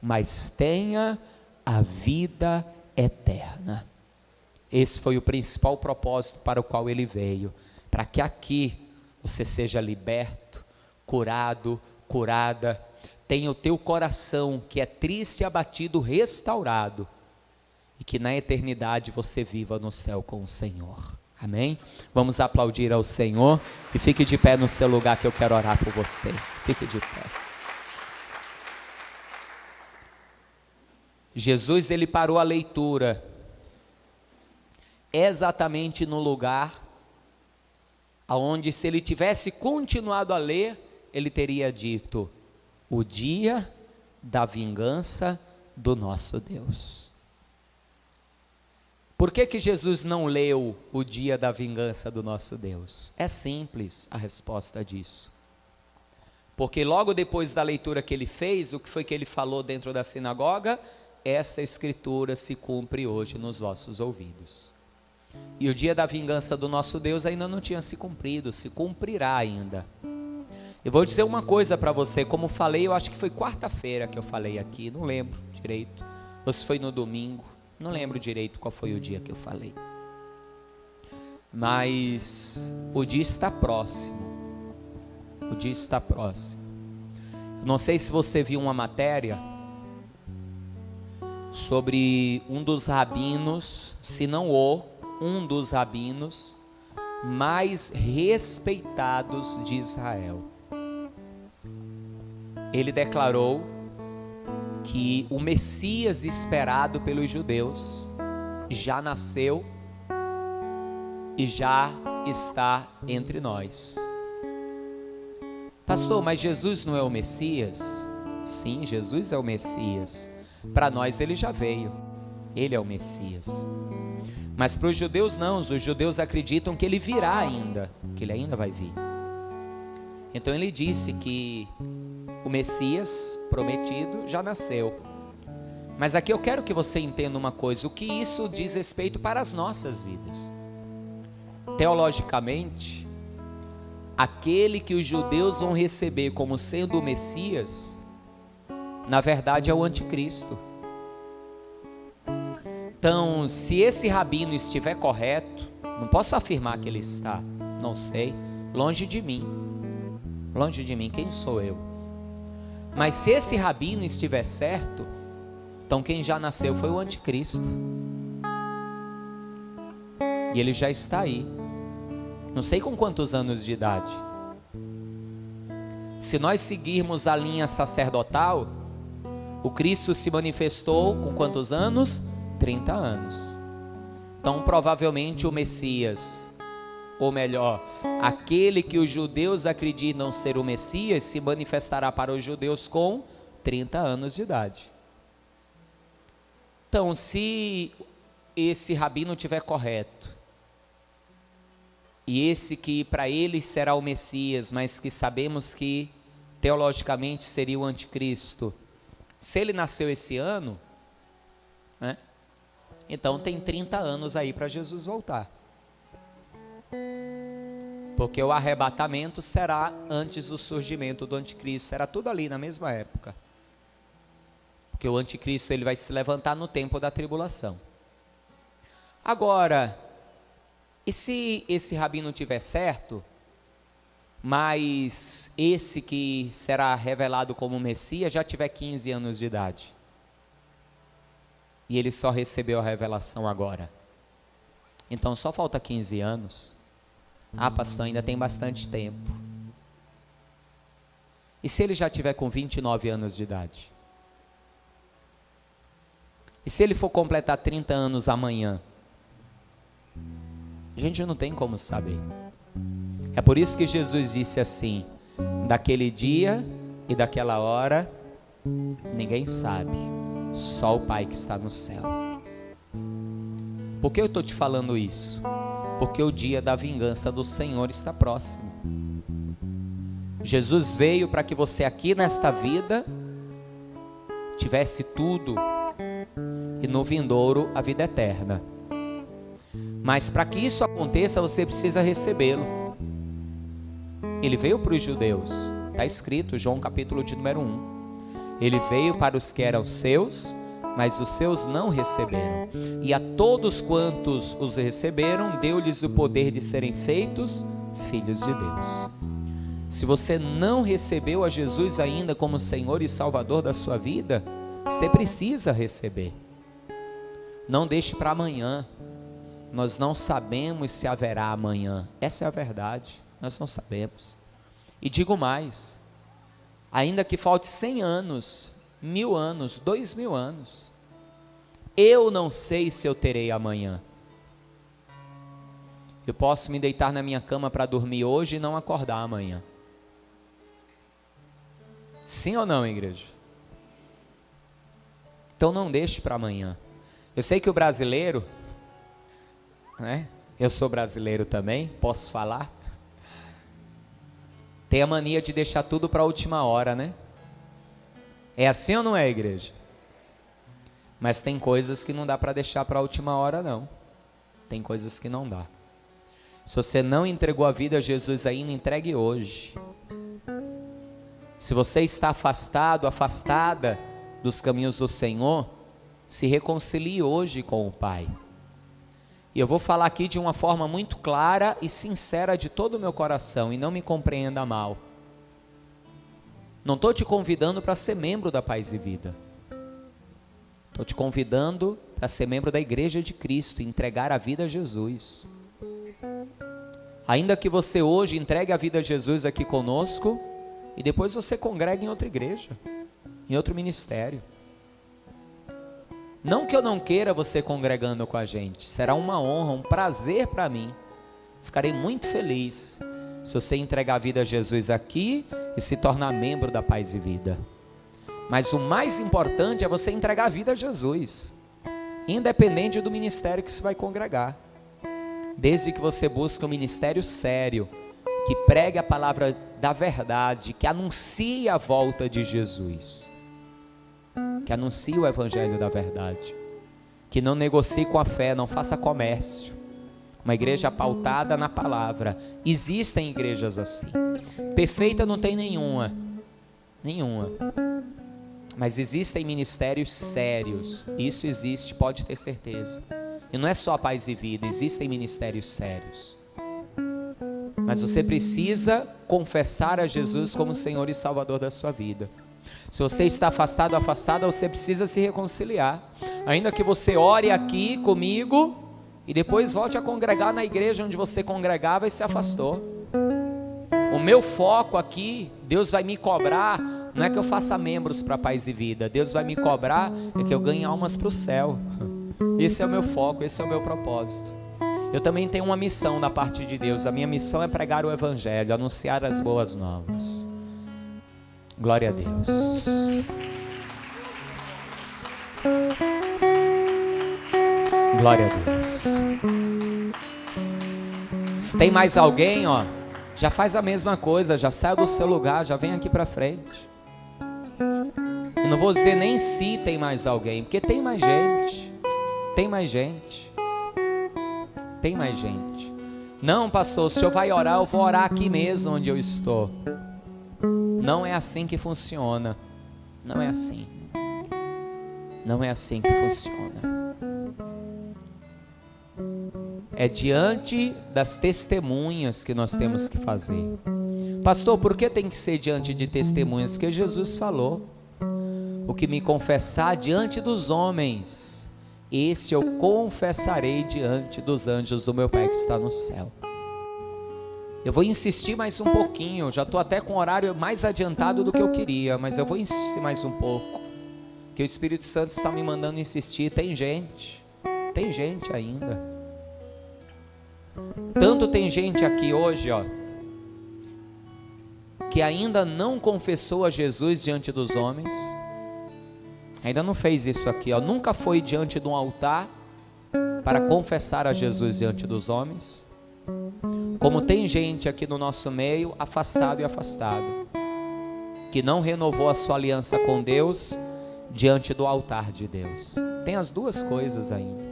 mas tenha a vida eterna. Esse foi o principal propósito para o qual ele veio, para que aqui você seja liberto, curado, curada, tenha o teu coração que é triste e abatido restaurado, e que na eternidade você viva no céu com o Senhor. Amém? Vamos aplaudir ao Senhor, e fique de pé no seu lugar que eu quero orar por você. Fique de pé. Jesus, ele parou a leitura exatamente no lugar aonde, se ele tivesse continuado a ler, ele teria dito: o dia da vingança do nosso Deus. Por que Jesus não leu o dia da vingança do nosso Deus? É simples a resposta disso. Porque logo depois da leitura que ele fez, o que foi que ele falou dentro da sinagoga? Essa escritura se cumpre hoje nos vossos ouvidos. E o dia da vingança do nosso Deus ainda não tinha se cumprido, se cumprirá ainda. Eu vou dizer uma coisa para você, como falei, eu acho que foi quarta-feira que eu falei aqui, não lembro direito, ou se foi no domingo, não lembro direito qual foi o dia que eu falei. Mas o dia está próximo, o dia está próximo. Não sei se você viu uma matéria sobre um dos rabinos, se não um dos rabinos mais respeitados de Israel. Ele declarou que o Messias esperado pelos judeus já nasceu e já está entre nós. Pastor, mas Jesus não é o Messias? Sim, Jesus é o Messias. Para nós ele já veio, ele é o Messias. Mas para os judeus não, os judeus acreditam que ele virá ainda, que ele ainda vai vir. Então ele disse que o Messias prometido já nasceu. Mas aqui eu quero que você entenda uma coisa, o que isso diz respeito para as nossas vidas. Teologicamente, aquele que os judeus vão receber como sendo o Messias, na verdade é o anticristo. Então, se esse rabino estiver correto, não posso afirmar que ele está, não sei, longe de mim, quem sou eu? Mas se esse rabino estiver certo, então quem já nasceu foi o anticristo, e ele já está aí, Não sei com quantos anos de idade. Se nós seguirmos a linha sacerdotal, o Cristo se manifestou com quantos anos? 30 anos. Então, provavelmente o Messias, ou melhor, aquele que os judeus acreditam ser o Messias, se manifestará para os judeus com 30 anos de idade. Então, se esse rabino estiver correto, e esse que para eles será o Messias, mas que sabemos que teologicamente seria o anticristo, se ele nasceu esse ano, né? Então tem 30 anos aí para Jesus voltar. Porque o arrebatamento será antes do surgimento do anticristo, será tudo ali na mesma época. Porque o anticristo ele vai se levantar no tempo da tribulação. Agora, e se esse rabino tiver certo, mas esse que será revelado como Messias já tiver 15 anos de idade? E ele só recebeu a revelação agora. Então só falta 15 anos. Ah, pastor, ainda tem bastante tempo. E se ele já tiver com 29 anos de idade? E se ele for completar 30 anos amanhã? A gente não tem como saber. É por isso que Jesus disse assim: daquele dia e daquela hora, ninguém sabe, só o Pai que está no céu. Por que eu estou te falando isso? Porque o dia da vingança do Senhor está próximo. Jesus veio para que você aqui nesta vida tivesse tudo, e no vindouro a vida eterna. Mas para que isso aconteça, você precisa recebê-lo. Ele veio para os judeus, está escrito, João capítulo de número 1. Ele veio para os que eram seus, mas os seus não receberam. E a todos quantos os receberam, deu-lhes o poder de serem feitos filhos de Deus. Se você não recebeu a Jesus ainda como Senhor e Salvador da sua vida, você precisa receber. Não deixe para amanhã. Nós não sabemos se haverá amanhã. Essa é a verdade. Nós não sabemos. E digo mais, ainda que falte 100 anos, 1000 anos, 2000 anos, eu não sei se eu terei amanhã. Eu posso me deitar na minha cama para dormir hoje e não acordar amanhã. Sim ou não, igreja? Então não deixe para amanhã. Eu sei que o brasileiro, né? Eu sou brasileiro também, posso falar, tem a mania de deixar tudo para a última hora, né? É assim ou não é, igreja? Mas tem coisas que não dá para deixar para a última hora, não. Tem coisas que não dá. Se você não entregou a vida a Jesus ainda, entregue hoje. Se você está afastado, afastada dos caminhos do Senhor, se reconcilie hoje com o Pai. E eu vou falar aqui de uma forma muito clara e sincera de todo o meu coração, e não me compreenda mal. Não estou te convidando para ser membro da Paz e Vida. Estou te convidando para ser membro da Igreja de Cristo e entregar a vida a Jesus. Ainda que você hoje entregue a vida a Jesus aqui conosco, e depois você congrega em outra igreja, em outro ministério. Não que eu não queira você congregando com a gente, será uma honra, um prazer para mim. Ficarei muito feliz se você entregar a vida a Jesus aqui e se tornar membro da Paz e Vida. Mas o mais importante é você entregar a vida a Jesus, independente do ministério que você vai congregar. Desde que você busque um ministério sério, que pregue a palavra da verdade, que anuncie a volta de Jesus, que anuncie o evangelho da verdade, que não negocie com a fé, não faça comércio. Uma igreja pautada na palavra. Existem igrejas assim. Perfeita não tem nenhuma, mas existem ministérios sérios. Isso existe, pode ter certeza. E não é só Paz e Vida, existem ministérios sérios. Mas você precisa confessar a Jesus como Senhor e Salvador da sua vida. Se você está afastado, afastada, você precisa se reconciliar. Ainda que você ore aqui comigo, e depois volte a congregar na igreja onde você congregava e se afastou. O meu foco aqui, Deus vai me cobrar, não é que eu faça membros para Paz e Vida, Deus vai me cobrar é que eu ganhe almas para o céu. Esse é o meu foco, esse é o meu propósito. Eu também tenho uma missão da parte de Deus. A minha missão é pregar o Evangelho, anunciar as boas novas. Glória a Deus. Glória a Deus. Se tem mais alguém, ó, já faz a mesma coisa, já sai do seu lugar, já vem aqui para frente. Eu não vou dizer nem se tem mais alguém, porque tem mais gente. Tem mais gente. Tem mais gente. Não, pastor, o senhor vai orar, eu vou orar aqui mesmo onde eu estou. Não é assim que funciona. Não é assim. Não é assim que funciona. É diante das testemunhas que nós temos que fazer. Pastor, por que tem que ser diante de testemunhas? Porque Jesus falou: o que me confessar diante dos homens, esse eu confessarei diante dos anjos do meu Pai que está no céu. Eu vou insistir mais um pouquinho, já estou até com o horário mais adiantado do que eu queria, mas eu vou insistir mais um pouco, que o Espírito Santo está me mandando insistir. Tem gente ainda. Tanto tem gente aqui hoje, ó, que ainda não confessou a Jesus diante dos homens, ainda não fez isso aqui, ó, nunca foi diante de um altar para confessar a Jesus diante dos homens. Como tem gente aqui no nosso meio, afastado e afastado, que não renovou a sua aliança com Deus diante do altar de Deus. Tem as duas coisas ainda.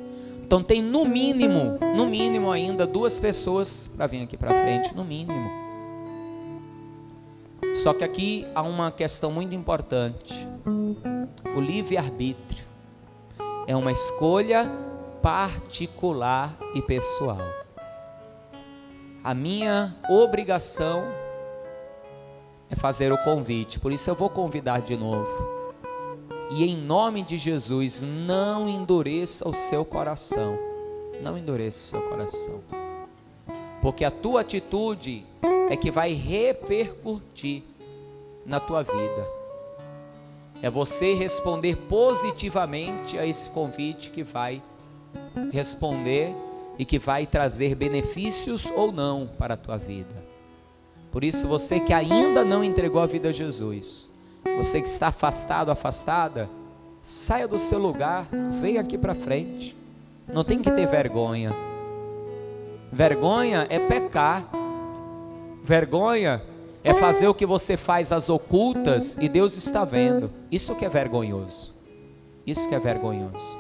Então tem no mínimo ainda 2 pessoas para vir aqui para frente, no mínimo. Só que aqui há uma questão muito importante. O livre-arbítrio é uma escolha particular e pessoal. A minha obrigação é fazer o convite, por isso eu vou convidar de novo. E em nome de Jesus, não endureça o seu coração. Não endureça o seu coração. Porque a tua atitude é que vai repercutir na tua vida. É você responder positivamente a esse convite que vai responder e que vai trazer benefícios ou não para a tua vida. Por isso, você que ainda não entregou a vida a Jesus, você que está afastado, afastada, saia do seu lugar, venha aqui para frente. Não tem que ter vergonha. Vergonha é pecar. Vergonha é fazer o que você faz às ocultas e Deus está vendo. Isso que é vergonhoso. Isso que é vergonhoso.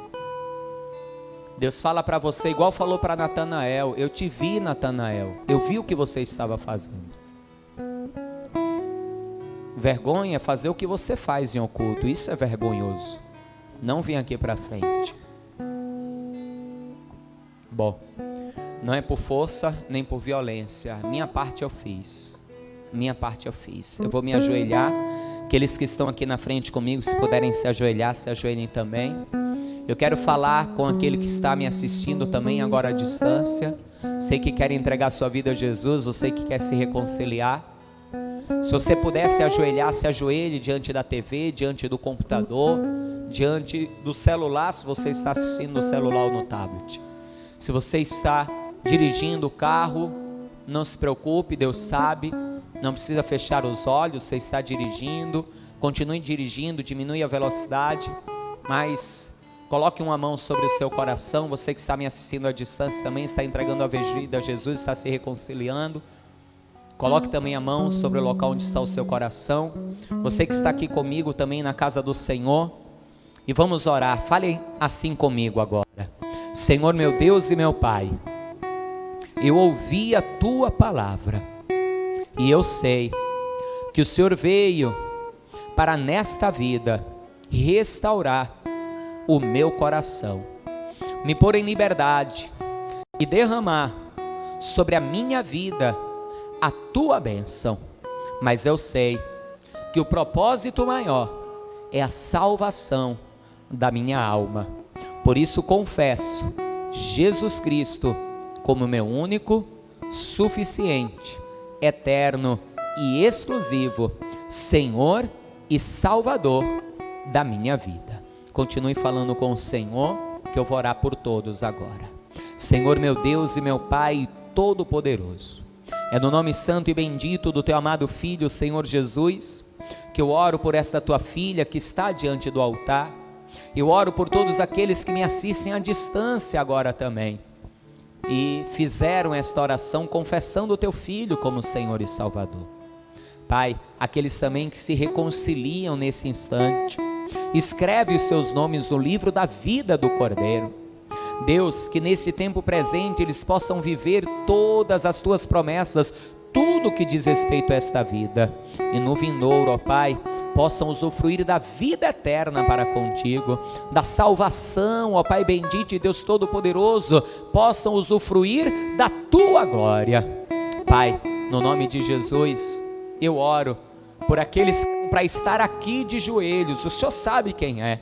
Deus fala para você igual falou para Natanael: eu te vi, Natanael, eu vi o que você estava fazendo. Vergonha é fazer o que você faz em oculto. Isso é vergonhoso. Não vem aqui para frente. Bom, não é por força nem por violência. Minha parte eu fiz. Minha parte eu fiz. Eu vou me ajoelhar. Aqueles que estão aqui na frente comigo, se puderem se ajoelhar, se ajoelhem também. Eu quero falar com aquele que está me assistindo também agora à distância. Sei que quer entregar sua vida a Jesus, você que quer se reconciliar. Se você puder se ajoelhar, se ajoelhe diante da TV, diante do computador, diante do celular, se você está assistindo no celular ou no tablet. Se você está dirigindo o carro, não se preocupe, Deus sabe, não precisa fechar os olhos, você está dirigindo, continue dirigindo, diminui a velocidade, mas coloque uma mão sobre o seu coração. Você que está me assistindo à distância também está entregando a vida a Jesus, está se reconciliando. Coloque também a mão sobre o local onde está o seu coração. Você que está aqui comigo também na casa do Senhor. E vamos orar. Fale assim comigo agora. Senhor meu Deus e meu Pai, eu ouvi a Tua palavra. E eu sei que o Senhor veio para nesta vida restaurar o meu coração. Me pôr em liberdade e derramar sobre a minha vida a Tua bênção, mas eu sei que o propósito maior é a salvação da minha alma. Por isso confesso Jesus Cristo como meu único, suficiente, eterno e exclusivo Senhor e Salvador da minha vida. Continue falando com o Senhor, que eu vou orar por todos agora. Senhor, meu Deus e meu Pai Todo-Poderoso, é no nome santo e bendito do teu amado Filho, Senhor Jesus, que eu oro por esta tua filha que está diante do altar. Eu oro por todos aqueles que me assistem à distância agora também e fizeram esta oração confessando o teu Filho como Senhor e Salvador. Pai, aqueles também que se reconciliam nesse instante, escreve os seus nomes no livro da vida do Cordeiro. Deus, que nesse tempo presente eles possam viver todas as tuas promessas, tudo que diz respeito a esta vida, e no vindouro, ó Pai, possam usufruir da vida eterna para contigo, da salvação, ó Pai bendito e Deus Todo-Poderoso, possam usufruir da tua glória. Pai, no nome de Jesus, eu oro por aqueles que estão para estar aqui de joelhos. O Senhor sabe quem é.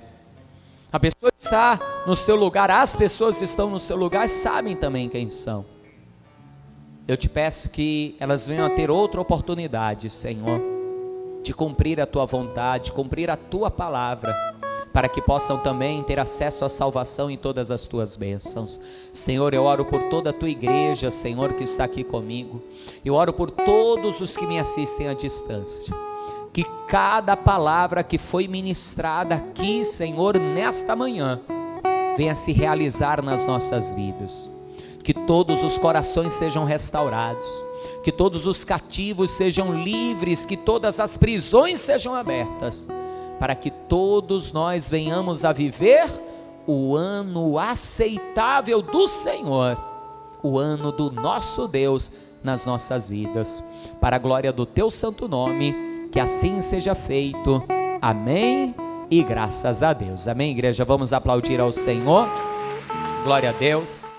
A pessoa está no seu lugar, as pessoas que estão no seu lugar sabem também quem são. Eu te peço que elas venham a ter outra oportunidade, Senhor, de cumprir a tua vontade, cumprir a tua palavra, para que possam também ter acesso à salvação e todas as tuas bênçãos. Senhor, eu oro por toda a tua igreja, Senhor, que está aqui comigo. Eu oro por todos os que me assistem à distância. Que cada palavra que foi ministrada aqui, Senhor, nesta manhã, venha se realizar nas nossas vidas. Que todos os corações sejam restaurados, que todos os cativos sejam livres, que todas as prisões sejam abertas, para que todos nós venhamos a viver o ano aceitável do Senhor, o ano do nosso Deus nas nossas vidas, para a glória do teu santo nome. Que assim seja feito, amém e graças a Deus, amém igreja, vamos aplaudir ao Senhor, glória a Deus.